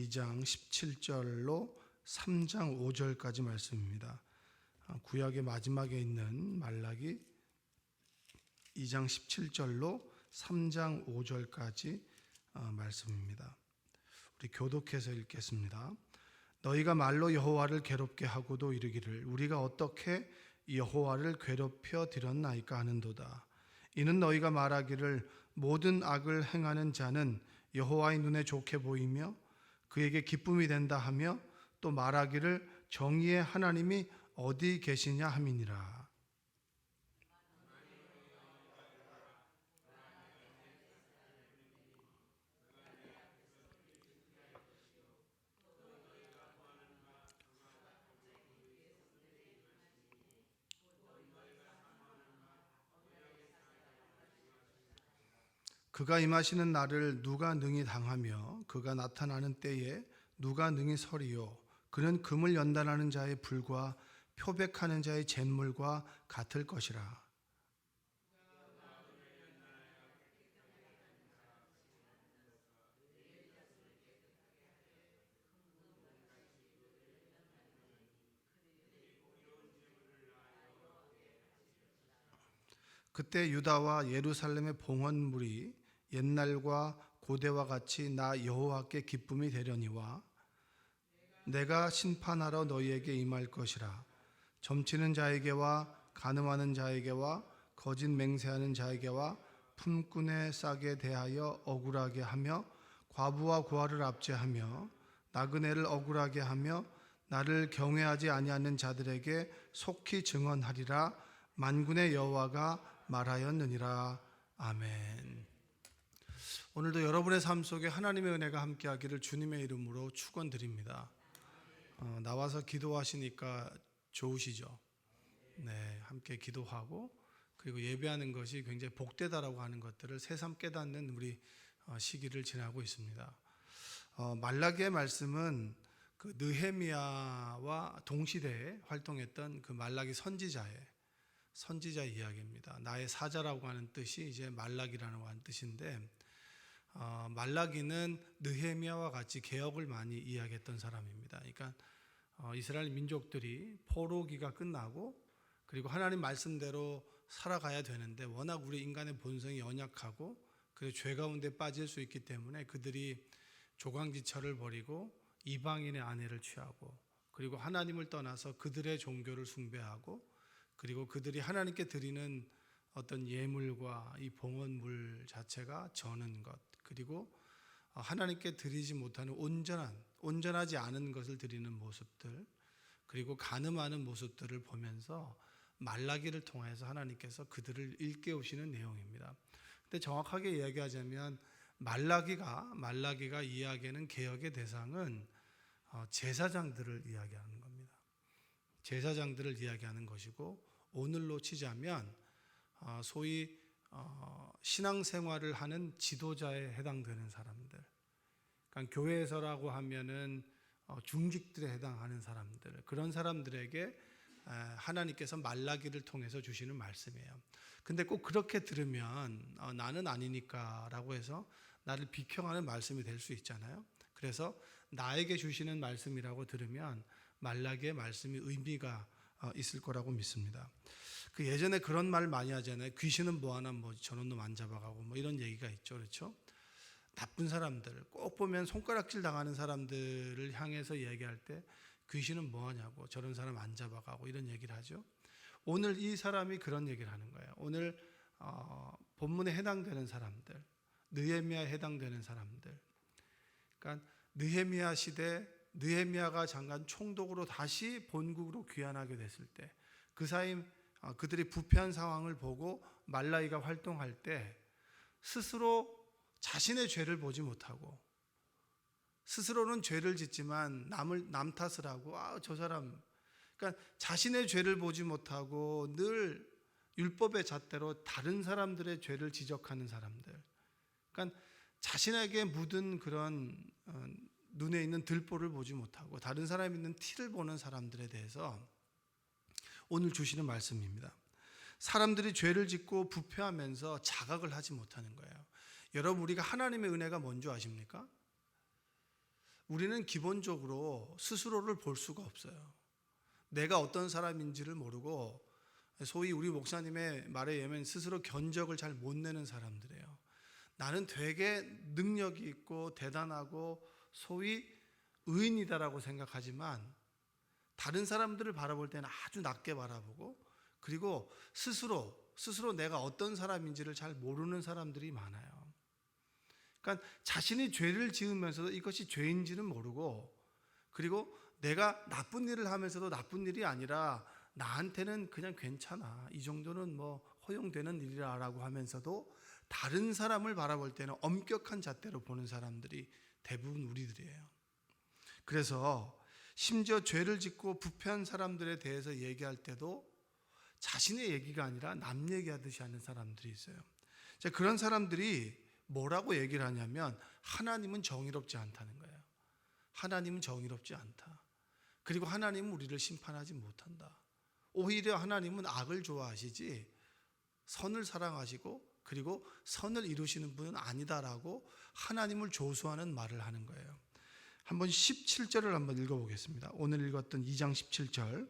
2장 17절로 3장 5절까지 말씀입니다. 구약의 마지막에 있는 말라기 2장 17절로 3장 5절까지 말씀입니다. 우리 교독해서 읽겠습니다. 너희가 말로 여호와를 괴롭게 하고도 이르기를 우리가 어떻게 여호와를 괴롭혀 드렸나이까 하는도다. 이는 너희가 말하기를 모든 악을 행하는 자는 여호와의 눈에 좋게 보이며 그에게 기쁨이 된다 하며 또 말하기를 정의의 하나님이 어디 계시냐 함이니라. 그가 임하시는 날을 누가 능히 당하며 그가 나타나는 때에 누가 능히 서리요. 그는 금을 연단하는 자의 불과 표백하는 자의 잿물과 같을 것이라. 그때 유다와 예루살렘의 봉헌물이 옛날과 고대와 같이 나 여호와께 기쁨이 되려니와 내가 심판하러 너희에게 임할 것이라. 점치는 자에게와 간음하는 자에게와 거짓 맹세하는 자에게와 품꾼의 싹에 대하여 억울하게 하며 과부와 고아를 압제하며 나그네를 억울하게 하며 나를 경외하지 아니하는 자들에게 속히 증언하리라. 만군의 여호와가 말하였느니라. 아멘. 오늘도 여러분의 삶 속에 하나님의 은혜가 함께하기를 주님의 이름으로 축원드립니다. 나와서 기도하시니까 좋으시죠? 네, 함께 기도하고 그리고 예배하는 것이 굉장히 복되다라고 하는 것들을 새삼 깨닫는 우리 시기를 지나고 있습니다. 말라기의 말씀은 그 느헤미야와 동시대에 활동했던 그 말라기 선지자 이야기입니다. 나의 사자라고 하는 뜻이 이제 말라기라고 하는 뜻인데 말라기는 느헤미야와 같이 개혁을 많이 이야기했던 사람입니다. 그러니까 이스라엘 민족들이 포로기가 끝나고 그리고 하나님 말씀대로 살아가야 되는데 워낙 우리 인간의 본성이 연약하고 그 죄 가운데 빠질 수 있기 때문에 그들이 조강지처를 버리고 이방인의 아내를 취하고 그리고 하나님을 떠나서 그들의 종교를 숭배하고 그리고 그들이 하나님께 드리는 어떤 예물과 이 봉헌물 자체가 저는 것 그리고 하나님께 드리지 못하는 온전하지 않은 것을 드리는 모습들 그리고 간음하는 모습들을 보면서 말라기를 통해서 하나님께서 그들을 일깨우시는 내용입니다. 근데 정확하게 이야기하자면 말라기가 이야기하는 개혁의 대상은 제사장들을 이야기하는 겁니다. 제사장들을 이야기하는 것이고 오늘로 치자면 소위 신앙생활을 하는 지도자에 해당되는 사람들, 그러니까 교회에서라고 하면은 중직들에 해당하는 사람들, 그런 사람들에게 하나님께서 말라기를 통해서 주시는 말씀이에요. 근데 꼭 그렇게 들으면 나는 아니니까라고 해서 나를 비평하는 말씀이 될 수 있잖아요. 그래서 나에게 주시는 말씀이라고 들으면 말라기의 말씀이 의미가 있을 거라고 믿습니다. 그 예전에 그런 말 많이 하잖아요. 귀신은 뭐하나 뭐 저런 놈 안 잡아가고 뭐 이런 얘기가 있죠, 그렇죠? 나쁜 사람들, 꼭 보면 손가락질 당하는 사람들을 향해서 이야기할 때 귀신은 뭐하냐고 저런 사람 안 잡아가고 이런 얘기를 하죠. 오늘 이 사람이 그런 얘기를 하는 거예요. 오늘 본문에 해당되는 사람들, 느헤미야에 해당되는 사람들, 그러니까 느헤미야 시대 느헤미야가 장관 총독으로 다시 본국으로 귀환하게 됐을 때 그 사이 그들이 부패한 상황을 보고 말라기가 활동할 때 스스로 자신의 죄를 보지 못하고 스스로는 죄를 짓지만 남 탓을 하고 저 사람 그러니까 자신의 죄를 보지 못하고 늘 율법의 잣대로 다른 사람들의 죄를 지적하는 사람들, 그러니까 자신에게 묻은 그런 눈에 있는 들보를 보지 못하고 다른 사람이 있는 티를 보는 사람들에 대해서 오늘 주시는 말씀입니다. 사람들이 죄를 짓고 부패하면서 자각을 하지 못하는 거예요. 여러분, 우리가 하나님의 은혜가 뭔지 아십니까? 우리는 기본적으로 스스로를 볼 수가 없어요. 내가 어떤 사람인지를 모르고, 소위 우리 목사님의 말에 의하면 스스로 견적을 잘 못 내는 사람들이에요. 나는 되게 능력이 있고 대단하고 소위 의인이다라고 생각하지만 다른 사람들을 바라볼 때는 아주 낮게 바라보고, 그리고 스스로 내가 어떤 사람인지를 잘 모르는 사람들이 많아요. 그러니까 자신이 죄를 지으면서도 이것이 죄인지는 모르고, 그리고 내가 나쁜 일을 하면서도 나쁜 일이 아니라 나한테는 그냥 괜찮아, 이 정도는 뭐 허용되는 일이라고 하면서도 다른 사람을 바라볼 때는 엄격한 잣대로 보는 사람들이 대부분 우리들이에요. 그래서 심지어 죄를 짓고 부패한 사람들에 대해서 얘기할 때도 자신의 얘기가 아니라 남 얘기하듯이 하는 사람들이 있어요. 그런 사람들이 뭐라고 얘기를 하냐면 하나님은 정의롭지 않다는 거예요. 하나님은 정의롭지 않다. 그리고 하나님은 우리를 심판하지 못한다. 오히려 하나님은 악을 좋아하시지 선을 사랑하시고 그리고 선을 이루시는 분은 아니다라고 하나님을 조소하는 말을 하는 거예요. 한번 17절을 한번 읽어보겠습니다. 오늘 읽었던 2장 17절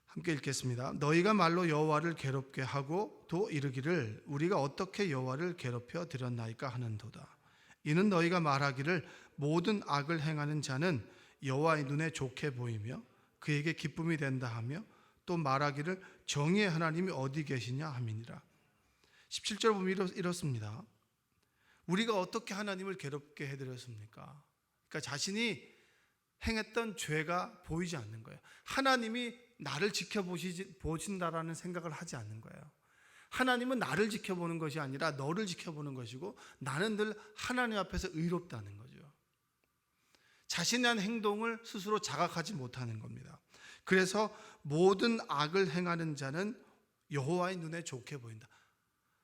함께 읽겠습니다. 너희가 말로 여호와를 괴롭게 하고 또 이르기를 우리가 어떻게 여호와를 괴롭혀 드렸나이까 하는도다. 이는 너희가 말하기를 모든 악을 행하는 자는 여호와의 눈에 좋게 보이며 그에게 기쁨이 된다 하며 또 말하기를 정의의 하나님이 어디 계시냐 함이니라. 17절 보면 이렇습니다. 우리가 어떻게 하나님을 괴롭게 해드렸습니까? 그러니까 자신이 행했던 죄가 보이지 않는 거예요. 하나님이 나를 지켜보신다라는 생각을 하지 않는 거예요. 하나님은 나를 지켜보는 것이 아니라 너를 지켜보는 것이고 나는 늘 하나님 앞에서 의롭다는 거죠. 자신의 한 행동을 스스로 자각하지 못하는 겁니다. 그래서 모든 악을 행하는 자는 여호와의 눈에 좋게 보인다.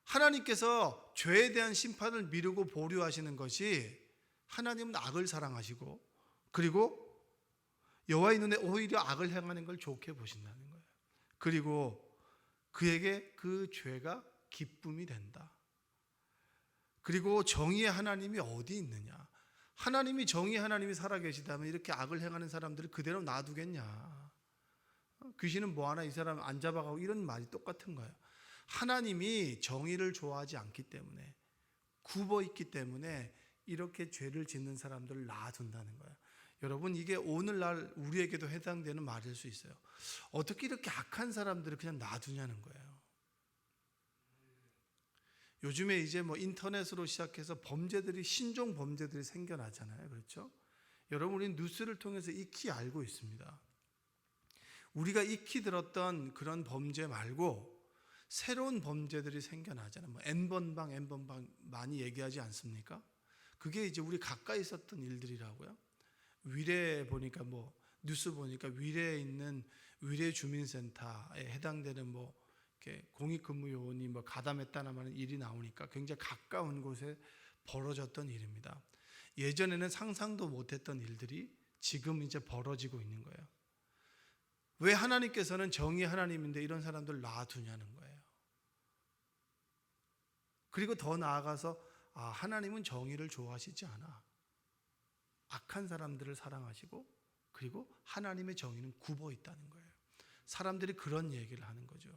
하나님께서 죄에 대한 심판을 미루고 보류하시는 것이 하나님은 악을 사랑하시고 그리고 여호와의 눈에 오히려 악을 행하는 걸 좋게 보신다는 거예요. 그리고 그에게 그 죄가 기쁨이 된다. 그리고 정의의 하나님이 어디 있느냐? 하나님이 정의의 하나님이 살아계시다면 이렇게 악을 행하는 사람들을 그대로 놔두겠냐? 귀신은 뭐하나 이 사람 안 잡아가고 이런 말이 똑같은 거예요. 하나님이 정의를 좋아하지 않기 때문에 굽어 있기 때문에 이렇게 죄를 짓는 사람들을 놔둔다는 거예요. 여러분 이게 오늘날 우리에게도 해당되는 말일 수 있어요. 어떻게 이렇게 악한 사람들을 그냥 놔두냐는 거예요. 요즘에 이제 뭐 인터넷으로 시작해서 범죄들이 신종 범죄들이 생겨나잖아요. 그렇죠? 여러분 우리는 뉴스를 통해서 익히 알고 있습니다. 우리가 익히 들었던 그런 범죄 말고 새로운 범죄들이 생겨나잖아요. 뭐 N번방 많이 얘기하지 않습니까? 그게 이제 우리 가까이 있었던 일들이라고요. 위례 보니까 뭐 뉴스 보니까 위례에 있는 위례 주민센터에 해당되는 뭐 이렇게 공익근무요원이 뭐 가담했다는 하는 일이 나오니까 굉장히 가까운 곳에 벌어졌던 일입니다. 예전에는 상상도 못했던 일들이 지금 이제 벌어지고 있는 거예요. 왜 하나님께서는 정의 하나님인데 이런 사람들 놔두냐는 거예요. 그리고 더 나아가서 하나님은 정의를 좋아하시지 않아. 악한 사람들을 사랑하시고 그리고 하나님의 정의는 굽어 있다는 거예요. 사람들이 그런 얘기를 하는 거죠.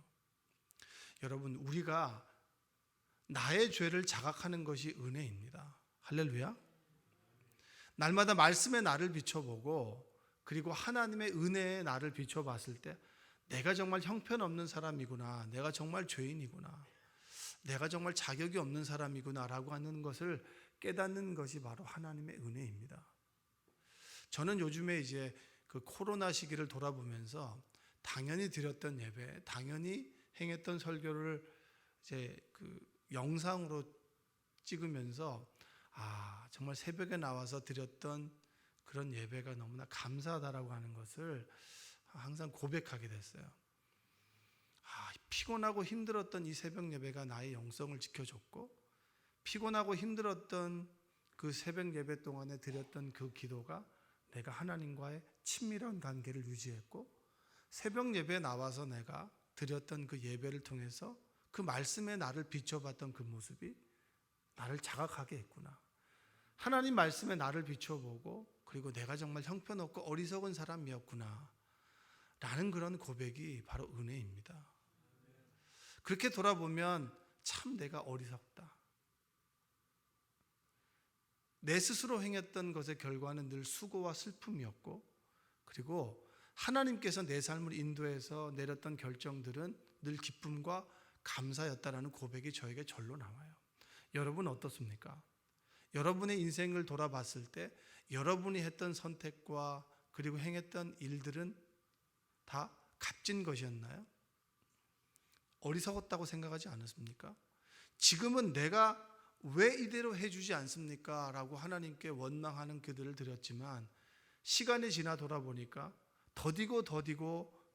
여러분 우리가 나의 죄를 자각하는 것이 은혜입니다. 할렐루야. 날마다 말씀의 나를 비춰보고 그리고 하나님의 은혜의 나를 비춰봤을 때 내가 정말 형편없는 사람이구나, 내가 정말 죄인이구나, 내가 정말 자격이 없는 사람이구나 라고 하는 것을 깨닫는 것이 바로 하나님의 은혜입니다. 저는 요즘에 이제 그 코로나 시기를 돌아보면서 당연히 드렸던 예배, 당연히 행했던 설교를 이제 그 영상으로 찍으면서 정말 새벽에 나와서 드렸던 그런 예배가 너무나 감사하다라고 하는 것을 항상 고백하게 됐어요. 피곤하고 힘들었던 이 새벽 예배가 나의 영성을 지켜줬고 피곤하고 힘들었던 그 새벽 예배 동안에 드렸던 그 기도가 내가 하나님과의 친밀한 관계를 유지했고 새벽 예배에 나와서 내가 드렸던 그 예배를 통해서 그 말씀에 나를 비춰봤던 그 모습이 나를 자각하게 했구나. 하나님 말씀에 나를 비춰보고 그리고 내가 정말 형편없고 어리석은 사람이었구나 라는 그런 고백이 바로 은혜입니다. 그렇게 돌아보면 참 내가 어리석다. 내 스스로 행했던 것의 결과는 늘 수고와 슬픔이었고, 그리고 하나님께서 내 삶을 인도해서 내렸던 결정들은 늘 기쁨과 감사였다라는 고백이 저에게 절로 나와요. 여러분 어떻습니까? 여러분의 인생을 돌아봤을 때 여러분이 했던 선택과 그리고 행했던 일들은 다 값진 것이었나요? 어리석었다고 생각하지 않았습니까? 지금은 내가 왜 이대로 해주지 않습니까? 라고 하나님께 원망하는 기도를 드렸지만, 시간이 지나 돌아보니까 더디고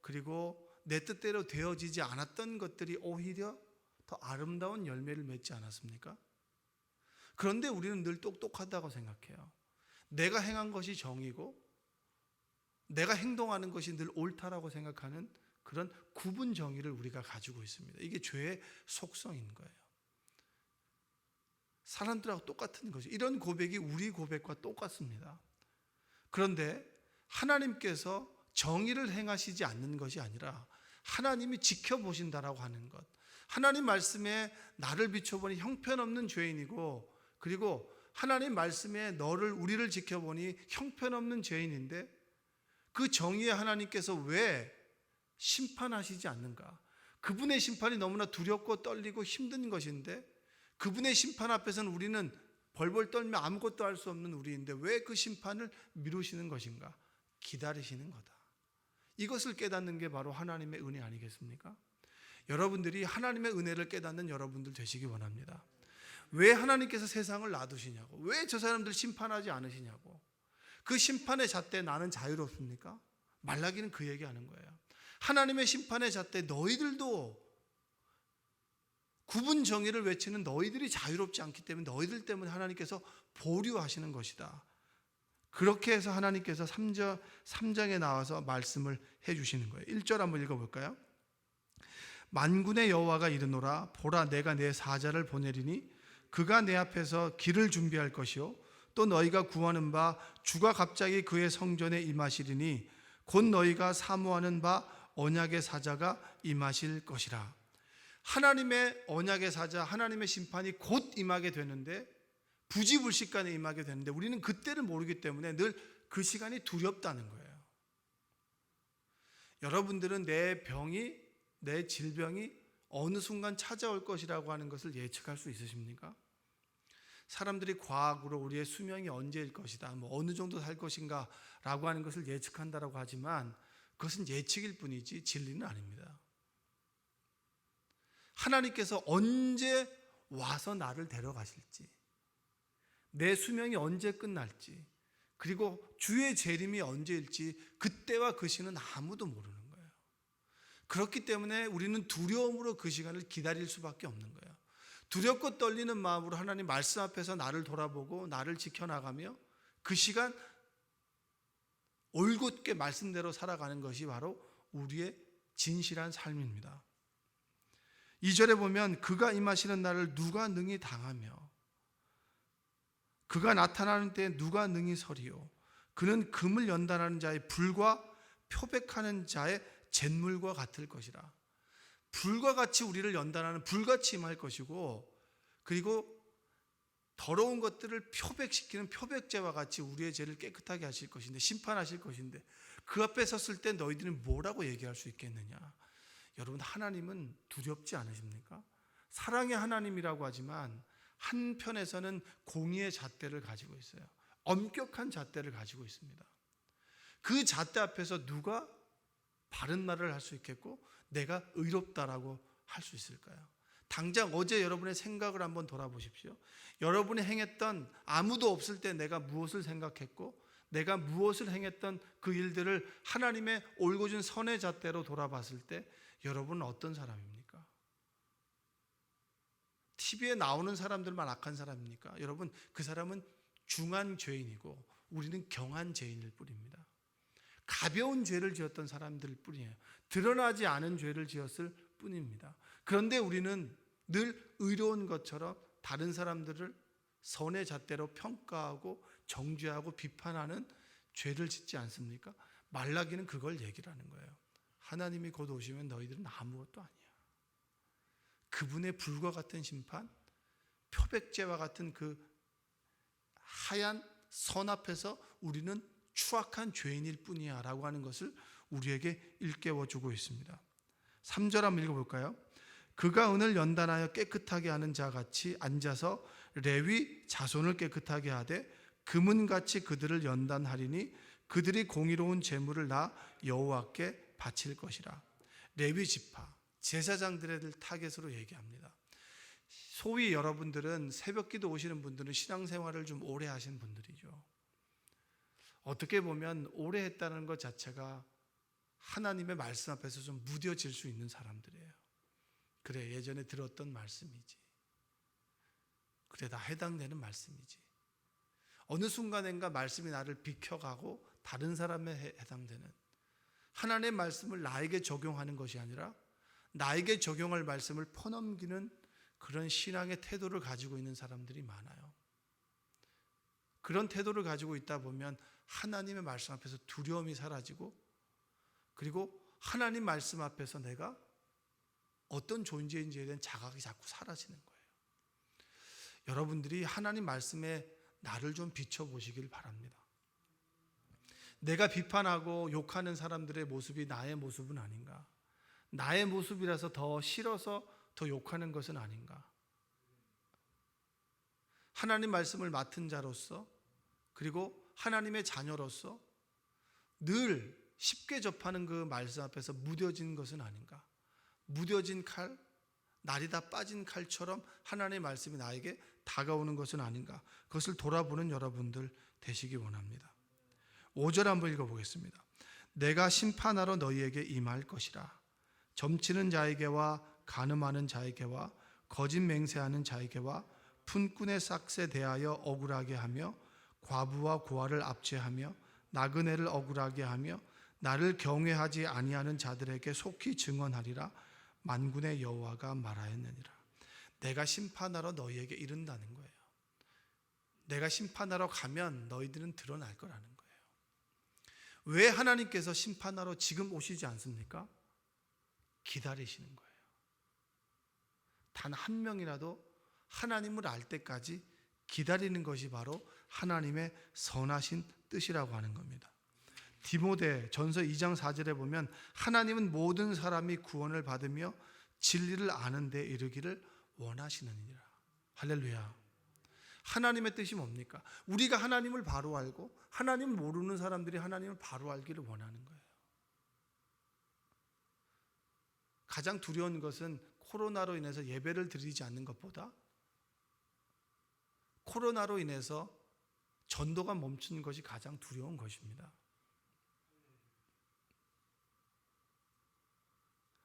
그리고 내 뜻대로 되어지지 않았던 것들이 오히려 더 아름다운 열매를 맺지 않았습니까? 그런데 우리는 늘 똑똑하다고 생각해요. 내가 행한 것이 정이고 내가 행동하는 것이 늘 옳다라고 생각하는 그런 구분 정의를 우리가 가지고 있습니다. 이게 죄의 속성인 거예요. 사람들하고 똑같은 거죠. 이런 고백이 우리 고백과 똑같습니다. 그런데 하나님께서 정의를 행하시지 않는 것이 아니라 하나님이 지켜보신다라고 하는 것, 하나님 말씀에 나를 비춰보니 형편없는 죄인이고, 그리고 하나님 말씀에 우리를 지켜보니 형편없는 죄인인데 그 정의에 하나님께서 왜 심판하시지 않는가? 그분의 심판이 너무나 두렵고 떨리고 힘든 것인데, 그분의 심판 앞에서는 우리는 벌벌 떨며 아무것도 할 수 없는 우리인데 왜 그 심판을 미루시는 것인가? 기다리시는 거다. 이것을 깨닫는 게 바로 하나님의 은혜 아니겠습니까? 여러분들이 하나님의 은혜를 깨닫는 여러분들 되시기 원합니다. 왜 하나님께서 세상을 놔두시냐고, 왜 저 사람들 심판하지 않으시냐고, 그 심판의 잣대 나는 자유롭습니까? 말라기는 그 얘기하는 거예요. 하나님의 심판의 잣대 너희들도, 구분 정의를 외치는 너희들이 자유롭지 않기 때문에 너희들 때문에 하나님께서 보류하시는 것이다. 그렇게 해서 하나님께서 3장에 나와서 말씀을 해주시는 거예요. 1절 한번 읽어볼까요? 만군의 여호와가 이르노라, 보라 내가 내 사자를 보내리니 그가 내 앞에서 길을 준비할 것이요 또 너희가 구하는 바 주가 갑자기 그의 성전에 임하시리니 곧 너희가 사모하는 바 언약의 사자가 임하실 것이라. 하나님의 언약의 사자, 하나님의 심판이 곧 임하게 되는데, 부지불식간에 임하게 되는데 우리는 그때를 모르기 때문에 늘 그 시간이 두렵다는 거예요. 여러분들은 내 질병이 어느 순간 찾아올 것이라고 하는 것을 예측할 수 있으십니까? 사람들이 과학으로 우리의 수명이 언제일 것이다, 어느 정도 살 것인가 라고 하는 것을 예측한다라고 하지만 그것은 예측일 뿐이지 진리는 아닙니다. 하나님께서 언제 와서 나를 데려가실지, 내 수명이 언제 끝날지, 그리고 주의 재림이 언제일지 그때와 그 시는 아무도 모르는 거예요. 그렇기 때문에 우리는 두려움으로 그 시간을 기다릴 수밖에 없는 거예요. 두렵고 떨리는 마음으로 하나님 말씀 앞에서 나를 돌아보고 나를 지켜나가며 그 시간 올곧게 말씀대로 살아가는 것이 바로 우리의 진실한 삶입니다. 2절에 보면 그가 임하시는 날을 누가 능히 당하며 그가 나타나는 때에 누가 능히 서리요 그는 금을 연단하는 자의 불과 표백하는 자의 잿물과 같을 것이라. 불과 같이 우리를 연단하는, 불같이 임할 것이고, 그리고 더러운 것들을 표백시키는 표백제와 같이 우리의 죄를 깨끗하게 하실 것인데, 심판하실 것인데, 그 앞에 섰을 때 너희들은 뭐라고 얘기할 수 있겠느냐? 여러분, 하나님은 두렵지 않으십니까? 사랑의 하나님이라고 하지만 한편에서는 공의의 잣대를 가지고 있어요. 엄격한 잣대를 가지고 있습니다. 그 잣대 앞에서 누가 바른 말을 할 수 있겠고 내가 의롭다라고 할 수 있을까요? 당장 어제 여러분의 생각을 한번 돌아보십시오. 여러분이 행했던, 아무도 없을 때 내가 무엇을 생각했고 내가 무엇을 행했던 그 일들을 하나님의 올곧은 선의 잣대로 돌아봤을 때 여러분은 어떤 사람입니까? TV에 나오는 사람들만 악한 사람입니까? 여러분, 그 사람은 중한 죄인이고 우리는 경한 죄인일 뿐입니다. 가벼운 죄를 지었던 사람들 뿐이에요. 드러나지 않은 죄를 지었을 뿐입니다. 그런데 우리는 늘 의로운 것처럼 다른 사람들을 선의 잣대로 평가하고 정죄하고 비판하는 죄를 짓지 않습니까? 말라기는 그걸 얘기를 하는 거예요. 하나님이 곧 오시면 너희들은 아무것도 아니야. 그분의 불과 같은 심판, 표백제와 같은 그 하얀 선 앞에서 우리는 추악한 죄인일 뿐이야 라고 하는 것을 우리에게 일깨워주고 있습니다. 3절 한번 읽어볼까요? 그가 은을 연단하여 깨끗하게 하는 자같이 앉아서 레위 자손을 깨끗하게 하되 금은같이 그들을 연단하리니 그들이 공의로운 제물을 나 여호와께 바칠 것이라. 레위 지파 제사장들의 타겟으로 얘기합니다. 소위 여러분들은 새벽기도 오시는 분들은 신앙생활을 좀 오래 하신 분들이죠. 어떻게 보면 오래 했다는 것 자체가 하나님의 말씀 앞에서 좀 무뎌질 수 있는 사람들이에요. 그래, 예전에 들었던 말씀이지. 그래, 나 해당되는 말씀이지. 어느 순간인가 말씀이 나를 비켜가고 다른 사람에 해당되는, 하나님의 말씀을 나에게 적용하는 것이 아니라 나에게 적용할 말씀을 퍼넘기는 그런 신앙의 태도를 가지고 있는 사람들이 많아요. 그런 태도를 가지고 있다 보면 하나님의 말씀 앞에서 두려움이 사라지고, 그리고 하나님 말씀 앞에서 내가 어떤 존재인지에 대한 자각이 자꾸 사라지는 거예요. 여러분들이 하나님 말씀에 나를 좀 비춰보시길 바랍니다. 내가 비판하고 욕하는 사람들의 모습이 나의 모습은 아닌가? 나의 모습이라서 더 싫어서 더 욕하는 것은 아닌가? 하나님 말씀을 맡은 자로서, 그리고 하나님의 자녀로서 늘 쉽게 접하는 그 말씀 앞에서 무뎌진 것은 아닌가? 무뎌진 칼, 날이 다 빠진 칼처럼 하나님의 말씀이 나에게 다가오는 것은 아닌가? 그것을 돌아보는 여러분들 되시기 원합니다. 5절 한번 읽어보겠습니다. 내가 심판하러 너희에게 임할 것이라. 점치는 자에게와 간음하는 자에게와 거짓 맹세하는 자에게와 푼꾼의 싹에 대하여 억울하게 하며 과부와 고아를 압제하며 나그네를 억울하게 하며 나를 경외하지 아니하는 자들에게 속히 증언하리라. 만군의 여호와가 말하였느니라. 내가 심판하러 너희에게 이른다는 거예요. 내가 심판하러 가면 너희들은 드러날 거라는 거예요. 왜 하나님께서 심판하러 지금 오시지 않습니까? 기다리시는 거예요. 단 한 명이라도 하나님을 알 때까지 기다리는 것이 바로 하나님의 선하신 뜻이라고 하는 겁니다. 디모데 전서 2장 4절에 보면 하나님은 모든 사람이 구원을 받으며 진리를 아는 데 이르기를 원하시느니라. 할렐루야. 하나님의 뜻이 뭡니까? 우리가 하나님을 바로 알고 하나님을 모르는 사람들이 하나님을 바로 알기를 원하는 거예요. 가장 두려운 것은 코로나로 인해서 예배를 드리지 않는 것보다 코로나로 인해서 전도가 멈춘 것이 가장 두려운 것입니다.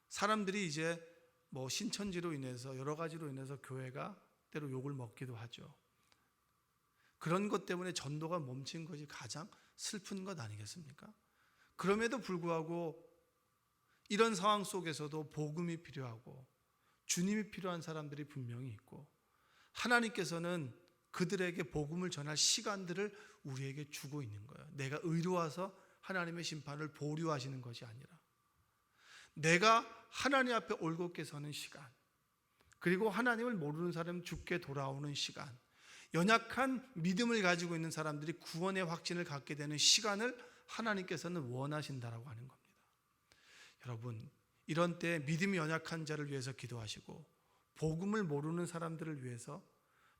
사람들이 이제 신천지로 인해서 여러 가지로 인해서 교회가 때로 욕을 먹기도 하죠. 그런 것 때문에 전도가 멈춘 것이 가장 슬픈 것 아니겠습니까? 그럼에도 불구하고 이런 상황 속에서도 복음이 필요하고 주님이 필요한 사람들이 분명히 있고 하나님께서는 그들에게 복음을 전할 시간들을 우리에게 주고 있는 거예요. 내가 의로워서 하나님의 심판을 보류하시는 것이 아니라 내가 하나님 앞에 올곧게 서는 시간, 그리고 하나님을 모르는 사람 죽게 돌아오는 시간, 연약한 믿음을 가지고 있는 사람들이 구원의 확신을 갖게 되는 시간을 하나님께서는 원하신다라고 하는 겁니다. 여러분, 이런 때 믿음이 연약한 자를 위해서 기도하시고 복음을 모르는 사람들을 위해서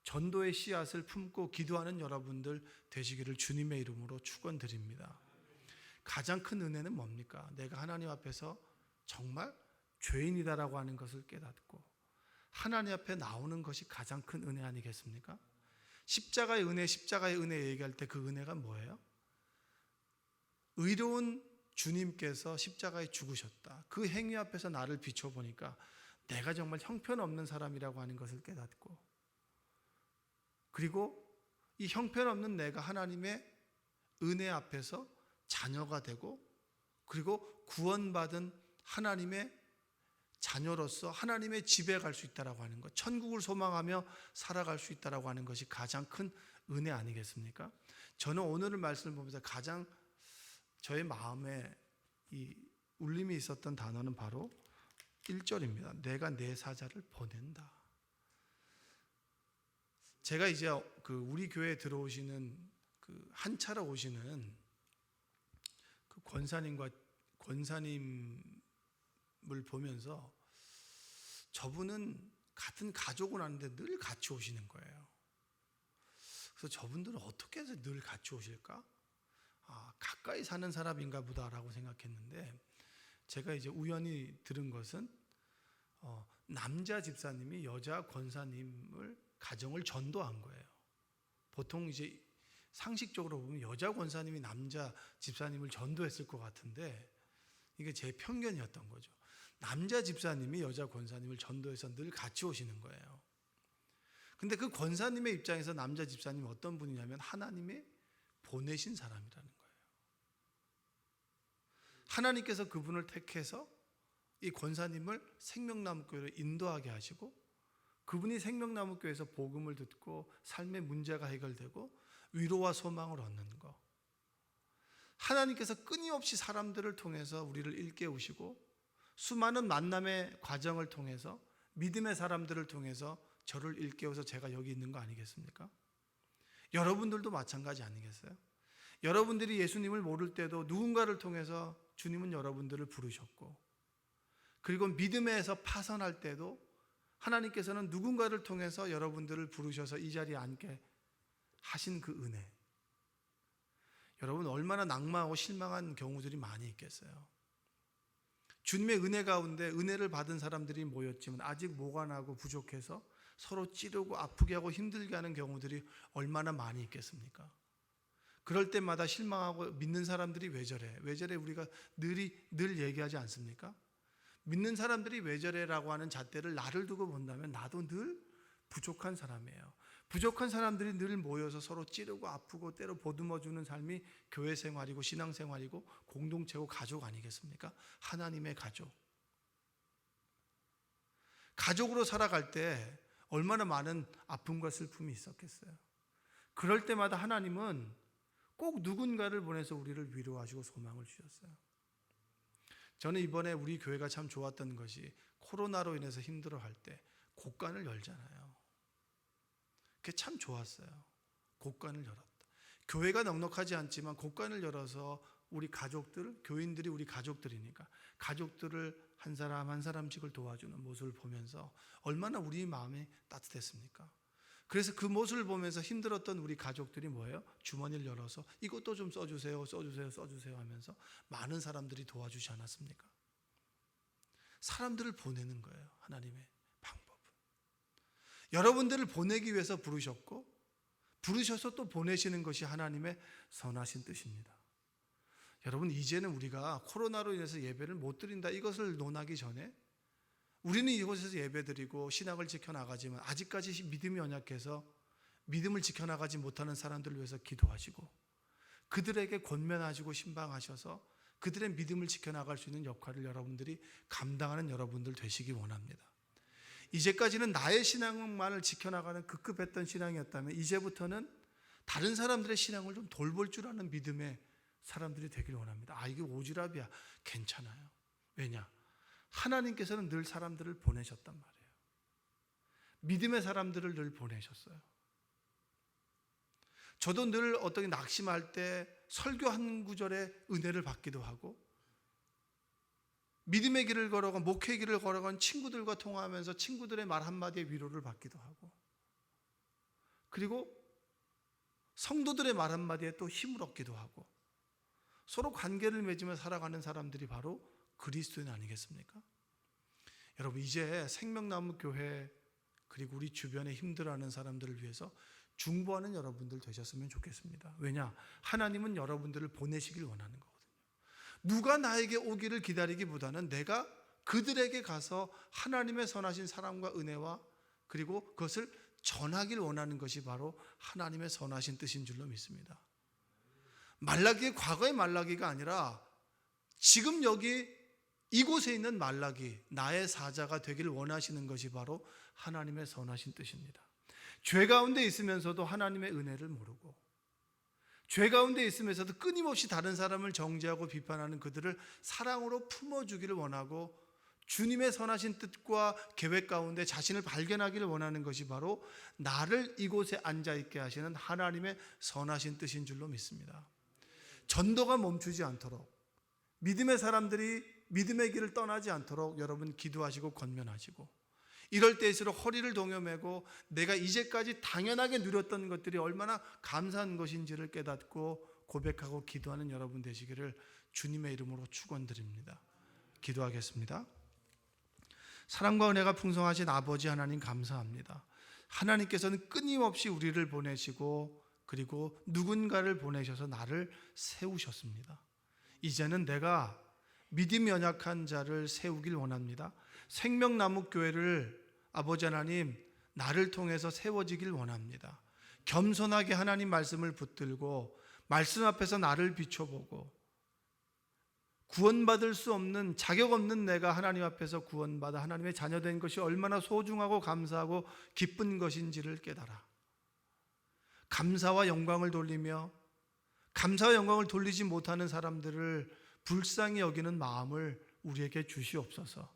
전도의 씨앗을 품고 기도하는 여러분들 되시기를 주님의 이름으로 축원드립니다. 가장 큰 은혜는 뭡니까? 내가 하나님 앞에서 정말 죄인이다라고 하는 것을 깨닫고 하나님 앞에 나오는 것이 가장 큰 은혜 아니겠습니까? 십자가의 은혜 얘기할 때 그 은혜가 뭐예요? 의로운 주님께서 십자가에 죽으셨다. 그 행위 앞에서 나를 비춰보니까 내가 정말 형편없는 사람이라고 하는 것을 깨닫고, 그리고 이 형편없는 내가 하나님의 은혜 앞에서 자녀가 되고, 그리고 구원받은 하나님의 자녀로서 하나님의 집에 갈 수 있다라고 하는 것, 천국을 소망하며 살아갈 수 있다라고 하는 것이 가장 큰 은혜 아니겠습니까? 저는 오늘 말씀을 보면서 가장 저의 마음에 이 울림이 있었던 단어는 바로 1절입니다. 내가 내 사자를 보낸다. 제가 이제 우리 교회에 들어오시는 한 차로 오시는 권사님을 보면서 저분은 같은 가족은 아닌데 늘 같이 오시는 거예요. 그래서 저분들은 어떻게 해서 늘 같이 오실까? 가까이 사는 사람인가 보다라고 생각했는데, 제가 이제 우연히 들은 것은 남자 집사님이 여자 권사님을 가정을 전도한 거예요. 보통 이제 상식적으로 보면 여자 권사님이 남자 집사님을 전도했을 것 같은데, 이게 제 편견이었던 거죠. 남자 집사님이 여자 권사님을 전도해서 늘 같이 오시는 거예요. 근데 그 권사님의 입장에서 남자 집사님이 어떤 분이냐면 하나님이 보내신 사람이라는 거예요. 하나님께서 그분을 택해서 이 권사님을 생명나무교회로 인도하게 하시고, 그분이 생명나무교회에서 복음을 듣고 삶의 문제가 해결되고 위로와 소망을 얻는 것, 하나님께서 끊임없이 사람들을 통해서 우리를 일깨우시고 수많은 만남의 과정을 통해서 믿음의 사람들을 통해서 저를 일깨워서 제가 여기 있는 거 아니겠습니까? 여러분들도 마찬가지 아니겠어요? 여러분들이 예수님을 모를 때도 누군가를 통해서 주님은 여러분들을 부르셨고, 그리고 믿음에서 파선할 때도 하나님께서는 누군가를 통해서 여러분들을 부르셔서 이 자리에 앉게 하신 그 은혜, 여러분 얼마나 낙망하고 실망한 경우들이 많이 있겠어요. 주님의 은혜 가운데 은혜를 받은 사람들이 모였지만 아직 모관하고 부족해서 서로 찌르고 아프게 하고 힘들게 하는 경우들이 얼마나 많이 있겠습니까? 그럴 때마다 실망하고 믿는 사람들이 왜 저래? 왜 저래? 우리가 늘 얘기하지 않습니까? 믿는 사람들이 왜 저래라고 하는 잣대를 나를 두고 본다면 나도 늘 부족한 사람이에요. 부족한 사람들이 늘 모여서 서로 찌르고 아프고 때로 보듬어주는 삶이 교회 생활이고 신앙생활이고 공동체고 가족 아니겠습니까? 하나님의 가족. 가족으로 살아갈 때 얼마나 많은 아픔과 슬픔이 있었겠어요. 그럴 때마다 하나님은 꼭 누군가를 보내서 우리를 위로하시고 소망을 주셨어요. 저는 이번에 우리 교회가 참 좋았던 것이 코로나로 인해서 힘들어할 때 곳간을 열잖아요. 그게 참 좋았어요. 곳간을 열었다. 교회가 넉넉하지 않지만 곳간을 열어서 우리 가족들, 교인들이 우리 가족들이니까 가족들을 한 사람 한 사람씩을 도와주는 모습을 보면서 얼마나 우리 마음이 따뜻했습니까? 그래서 그 모습을 보면서 힘들었던 우리 가족들이 뭐예요? 주머니를 열어서 이것도 좀 써주세요, 써주세요, 써주세요 하면서 많은 사람들이 도와주지 않았습니까? 사람들을 보내는 거예요. 하나님의 방법은. 여러분들을 보내기 위해서 부르셨고, 부르셔서 또 보내시는 것이 하나님의 선하신 뜻입니다. 여러분, 이제는 우리가 코로나로 인해서 예배를 못 드린다, 이것을 논하기 전에 우리는 이곳에서 예배드리고 신앙을 지켜나가지만 아직까지 믿음이 연약해서 믿음을 지켜나가지 못하는 사람들을 위해서 기도하시고 그들에게 권면하시고 신방하셔서 그들의 믿음을 지켜나갈 수 있는 역할을 여러분들이 감당하는 여러분들 되시기 원합니다. 이제까지는 나의 신앙만을 지켜나가는 급급했던 신앙이었다면 이제부터는 다른 사람들의 신앙을 좀 돌볼 줄 아는 믿음의 사람들이 되길 원합니다. 이게 오지랖이야. 괜찮아요. 왜냐? 하나님께서는 늘 사람들을 보내셨단 말이에요. 믿음의 사람들을 늘 보내셨어요. 저도 늘 어떻게 낙심할 때 설교 한 구절에 은혜를 받기도 하고, 믿음의 길을 걸어간, 목회의 길을 걸어간 친구들과 통화하면서 친구들의 말 한마디에 위로를 받기도 하고, 그리고 성도들의 말 한마디에 또 힘을 얻기도 하고, 서로 관계를 맺으며 살아가는 사람들이 바로 그리스도인 아니겠습니까? 여러분, 이제 생명나무 교회 그리고 우리 주변에 힘들어하는 사람들을 위해서 중보하는 여러분들 되셨으면 좋겠습니다. 왜냐? 하나님은 여러분들을 보내시길 원하는 거거든요. 누가 나에게 오기를 기다리기보다는 내가 그들에게 가서 하나님의 선하신 사랑과 은혜와 그리고 그것을 전하길 원하는 것이 바로 하나님의 선하신 뜻인 줄로 믿습니다. 말라기의 과거의 말라기가 아니라 지금 여기 이곳에 있는 말라기, 나의 사자가 되기를 원하시는 것이 바로 하나님의 선하신 뜻입니다. 죄 가운데 있으면서도 하나님의 은혜를 모르고 죄 가운데 있으면서도 끊임없이 다른 사람을 정죄하고 비판하는 그들을 사랑으로 품어주기를 원하고, 주님의 선하신 뜻과 계획 가운데 자신을 발견하기를 원하는 것이 바로 나를 이곳에 앉아있게 하시는 하나님의 선하신 뜻인 줄로 믿습니다. 전도가 멈추지 않도록, 믿음의 사람들이 믿음의 길을 떠나지 않도록 여러분 기도하시고 권면하시고, 이럴 때일수록 허리를 동여매고 내가 이제까지 당연하게 누렸던 것들이 얼마나 감사한 것인지를 깨닫고 고백하고 기도하는 여러분 되시기를 주님의 이름으로 축원드립니다. 기도하겠습니다. 사랑과 은혜가 풍성하신 아버지 하나님, 감사합니다. 하나님께서는 끊임없이 우리를 보내시고 그리고 누군가를 보내셔서 나를 세우셨습니다. 이제는 내가 믿음이 연약한 자를 세우길 원합니다. 생명나무교회를 아버지 하나님, 나를 통해서 세워지길 원합니다. 겸손하게 하나님 말씀을 붙들고 말씀 앞에서 나를 비춰보고, 구원받을 수 없는, 자격 없는 내가 하나님 앞에서 구원받아 하나님의 자녀된 것이 얼마나 소중하고 감사하고 기쁜 것인지를 깨달아 감사와 영광을 돌리며, 감사와 영광을 돌리지 못하는 사람들을 불쌍히 여기는 마음을 우리에게 주시옵소서.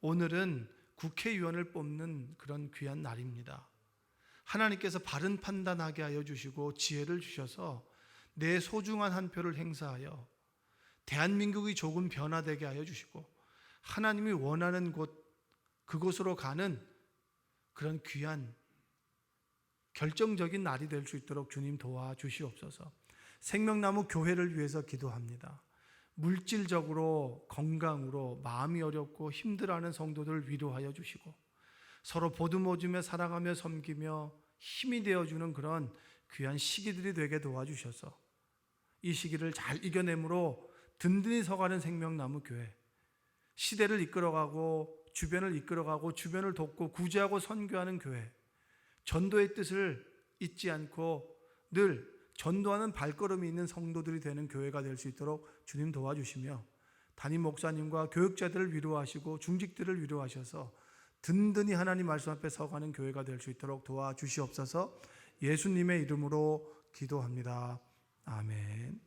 오늘은 국회의원을 뽑는 그런 귀한 날입니다. 하나님께서 바른 판단하게 하여 주시고 지혜를 주셔서 내 소중한 한 표를 행사하여 대한민국이 조금 변화되게 하여 주시고, 하나님이 원하는 곳, 그곳으로 가는 그런 귀한 결정적인 날이 될 수 있도록 주님 도와주시옵소서. 생명나무 교회를 위해서 기도합니다. 물질적으로, 건강으로 마음이 어렵고 힘들어하는 성도들을 위로하여 주시고, 서로 보듬어주며 사랑하며 섬기며 힘이 되어주는 그런 귀한 시기들이 되게 도와주셔서 이 시기를 잘 이겨내므로 든든히 서가는 생명나무 교회, 시대를 이끌어가고 주변을 이끌어가고 주변을 돕고 구제하고 선교하는 교회, 전도의 뜻을 잊지 않고 늘 전도하는 발걸음이 있는 성도들이 되는 교회가 될 수 있도록 주님 도와주시며, 담임 목사님과 교육자들을 위로하시고 중직들을 위로하셔서 든든히 하나님 말씀 앞에 서가는 교회가 될 수 있도록 도와주시옵소서. 예수님의 이름으로 기도합니다. 아멘.